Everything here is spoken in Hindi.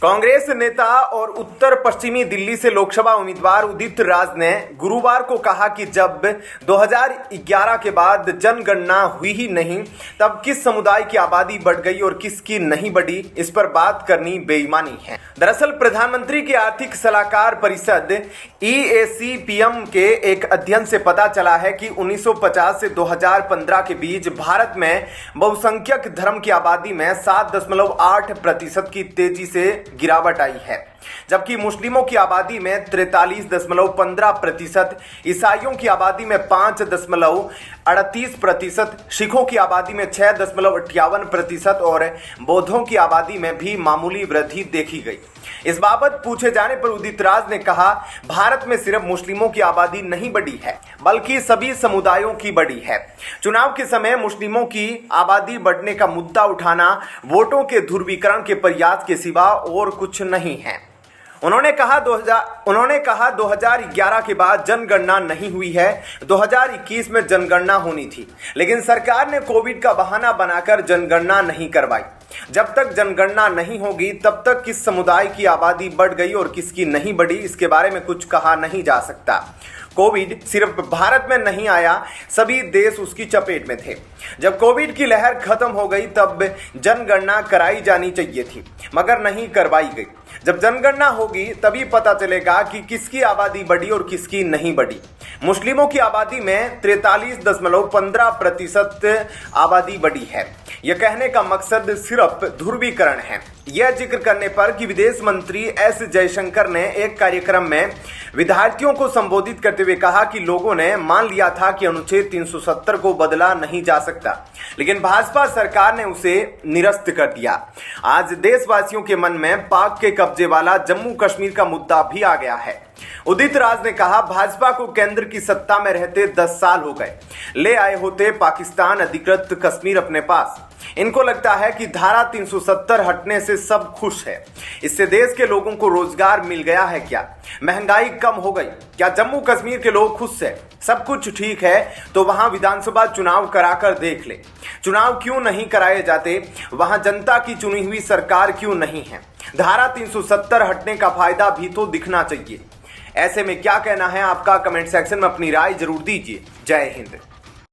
कांग्रेस नेता और उत्तर पश्चिमी दिल्ली से लोकसभा उम्मीदवार उदित राज ने गुरुवार को कहा कि जब 2011 के बाद जनगणना हुई ही नहीं, तब किस समुदाय की आबादी बढ़ गई और किसकी नहीं बढ़ी, इस पर बात करनी बेईमानी है। दरअसल प्रधानमंत्री की आर्थिक सलाहकार परिषद EACPM के एक अध्ययन से पता चला है कि 1950 से 2015 के बीच भारत में बहुसंख्यक धर्म की आबादी में 7.8% की तेजी से गिरावट आई है, जबकि मुस्लिमों की आबादी में 43.15%, ईसाइयों की आबादी में 5.38%, सिखों की आबादी में 6.58% और बौद्धों की आबादी में भी मामूली वृद्धि देखी गई। इस बाबत पूछे जाने पर उदित राज ने कहा, भारत में सिर्फ मुस्लिमों की आबादी नहीं बढ़ी है, बल्कि सभी समुदायों की बढ़ी है। चुनाव के समय मुस्लिमों की आबादी बढ़ने का मुद्दा उठाना वोटों के ध्रुवीकरण के प्रयास के सिवा और कुछ नहीं है। उन्होंने कहा 2011 के बाद जनगणना नहीं हुई है, 2021 में जनगणना होनी थी, लेकिन सरकार ने कोविड का बहाना बनाकर जनगणना नहीं करवाई। जब तक जनगणना नहीं होगी तब तक किस समुदाय की आबादी बढ़ गई और किसकी नहीं बढ़ी, इसके बारे में कुछ कहा नहीं जा सकता। कोविड सिर्फ भारत में नहीं आया, सभी देश उसकी चपेट में थे। जब कोविड की लहर खत्म हो गई तब जनगणना कराई जानी चाहिए थी, मगर नहीं करवाई गई। जब जनगणना होगी तभी पता चलेगा कि किसकी आबादी बढ़ी और किसकी नहीं बढ़ी। मुस्लिमों की आबादी में 43.15% आबादी बढ़ी है। यह कहने का मकसद सिर्फ ध्रुवीकरण है। यह जिक्र करने पर कि विदेश मंत्री S जयशंकर ने एक कार्यक्रम में विद्यार्थियों को संबोधित करते हुए कहा कि लोगों ने मान लिया था कि अनुच्छेद 370 को बदला नहीं जा सकता, लेकिन भाजपा सरकार ने उसे निरस्त कर दिया। आज देशवासियों के मन में पाक के कब्जे वाला जम्मू कश्मीर का मुद्दा भी आ गया है। उदित राज ने कहा, भाजपा को केंद्र की सत्ता में रहते 10 साल हो गए, ले आए होते पाकिस्तान अधिकृत कश्मीर अपने पास। इनको लगता है कि धारा 370 हटने से सब खुश है। इससे देश के लोगों को रोजगार मिल गया है क्या? महंगाई कम हो गई क्या? जम्मू कश्मीर के लोग खुश हैं? सब कुछ ठीक है तो वहां विधानसभा चुनाव कराकर देख ले। चुनाव क्यों नहीं कराए जाते? वहां जनता की चुनी हुई सरकार क्यों नहीं है? धारा 370 हटने का फायदा भी तो दिखना चाहिए। ऐसे में क्या कहना है आपका? कमेंट सेक्शन में अपनी राय जरूर दीजिए। जय हिंद।